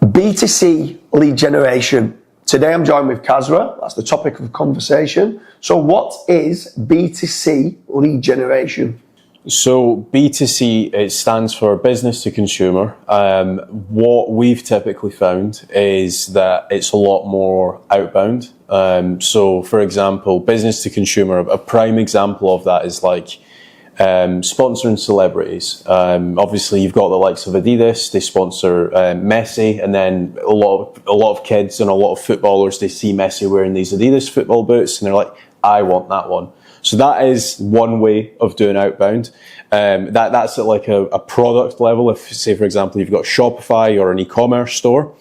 B2C lead generation. Today I'm joined with Kasra. That's the topic of conversation. So what is B2C lead generation? So B2C, it stands for business to consumer. What we've typically found is that it's a lot more outbound. So for example, business to consumer, a prime example of that is like sponsoring celebrities. Obviously, you've got the likes of Adidas. They sponsor Messi, and then a lot of kids and a lot of footballers, they see Messi wearing these Adidas football boots, and they're like, "I want that one." So that is one way of doing outbound. That's at like a product level. If, say, for example, you've got Shopify or an e-commerce store,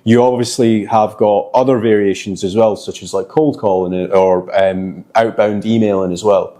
you obviously have got other variations as well, such as like cold calling or outbound emailing as well.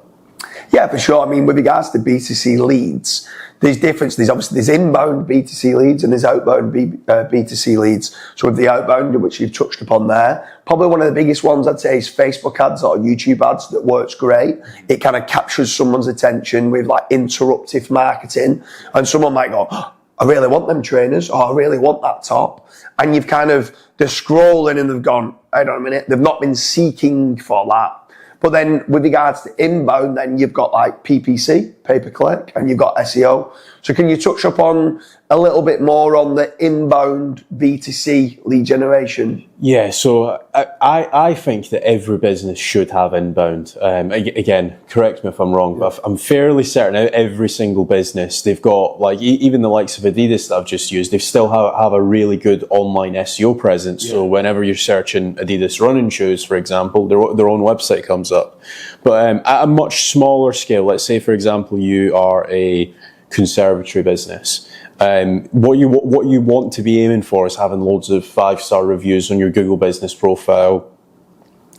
Yeah, for sure. I mean, with regards to B2C leads, there's difference. There's inbound B2C leads and there's outbound B2C leads. So with the outbound, which you've touched upon there, probably one of the biggest ones I'd say is Facebook ads or YouTube ads that works great. It kind of captures someone's attention with like interruptive marketing, and someone might go, "Oh, I really want them trainers," or "I really want that top." And you've kind of, they're scrolling and they've gone, "Hold on a minute," they've not been seeking for that. But then with regards to inbound, then you've got like PPC, pay-per-click, and you've got SEO. So can you touch upon a little bit more on the inbound B2C lead generation? Yeah, so I think that every business should have inbound. Again, correct me if I'm wrong, but I'm fairly certain every single business, they've got like, even the likes of Adidas that I've just used, they still have a really good online SEO presence. Yeah. So whenever you're searching Adidas running shoes, for example, their own website comes up. But at a much smaller scale, let's say, for example, you are a conservatory business. What you want to be aiming for is having loads of 5-star reviews on your Google business profile,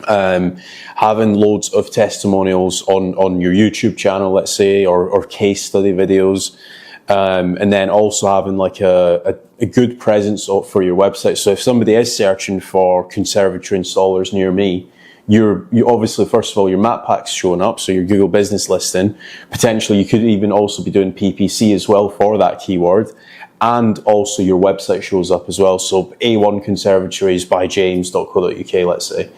having loads of testimonials on your YouTube channel, let's say, or case study videos, and then also having like a good presence for your website. So if somebody is searching for conservatory installers near me, you obviously, first of all, your map pack's showing up, so your Google business listing. Potentially, you could even also be doing PPC as well for that keyword, and also your website shows up as well. So A1 Conservatories by James.co.uk, let's say.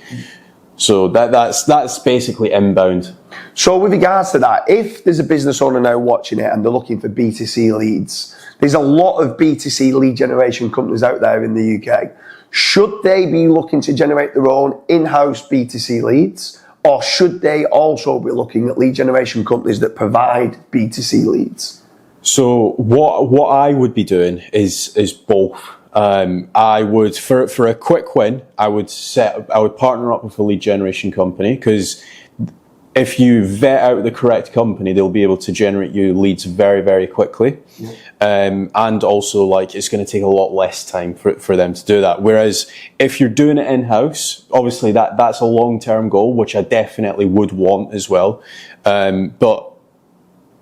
So that's basically inbound. So with regards to that, if there's a business owner now watching it and they're looking for B2C leads, there's a lot of B2C lead generation companies out there in the UK. Should they be looking to generate their own in-house B2C leads, or should they also be looking at lead generation companies that provide B2C leads? So what I would be doing is both. I would, for a quick win, I would partner up with a lead generation company, because if you vet out the correct company, they'll be able to generate you leads very, very quickly. Yeah. And also, like, it's going to take a lot less time for them to do that. Whereas if you're doing it in-house, obviously that's a long-term goal, which I definitely would want as well. But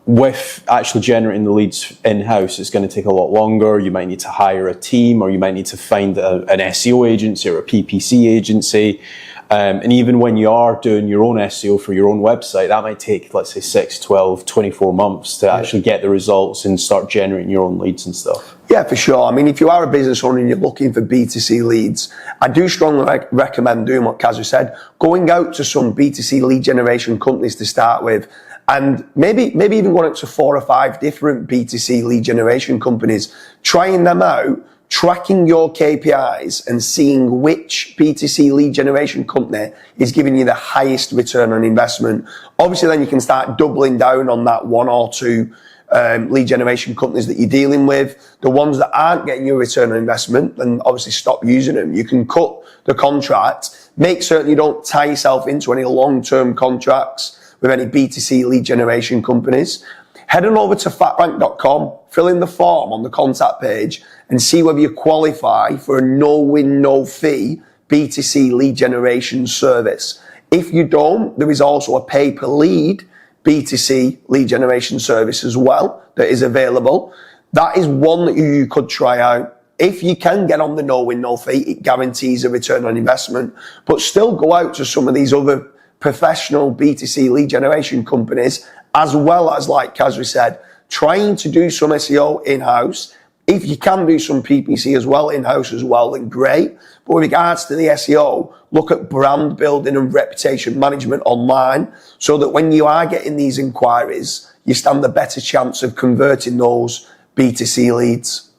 with actually generating the leads in-house, it's going to take a lot longer. You might need to hire a team, or you might need to find an SEO agency or a PPC agency. And even when you are doing your own SEO for your own website, that might take, let's say, 6, 12, 24 months to actually get the results and start generating your own leads and stuff. Yeah, for sure. I mean, if you are a business owner and you're looking for B2C leads, I do strongly recommend doing what Kasra said, going out to some B2C lead generation companies to start with, and maybe even going out to 4 or 5 different B2C lead generation companies, trying them out, tracking your KPIs and seeing which B2C lead generation company is giving you the highest return on investment. Obviously, then you can start doubling down on that 1 or 2 lead generation companies that you're dealing with. The ones that aren't getting you a return on investment, then obviously stop using them. You can cut the contract, make certain you don't tie yourself into any long-term contracts with any B2C lead generation companies. Head on over to fatrank.com, fill in the form on the contact page, and see whether you qualify for a no-win, no-fee B2C lead generation service. If you don't, there is also a pay-per-lead B2C lead generation service as well that is available. That is one that you could try out. If you can get on the no-win, no-fee, it guarantees a return on investment. But still go out to some of these other professional B2C lead generation companies, as well as, like Kasra said, trying to do some SEO in-house, If you can do some PPC as well, in-house as well, then great. But with regards to the SEO, look at brand building and reputation management online, so that when you are getting these inquiries, you stand a better chance of converting those B2C leads.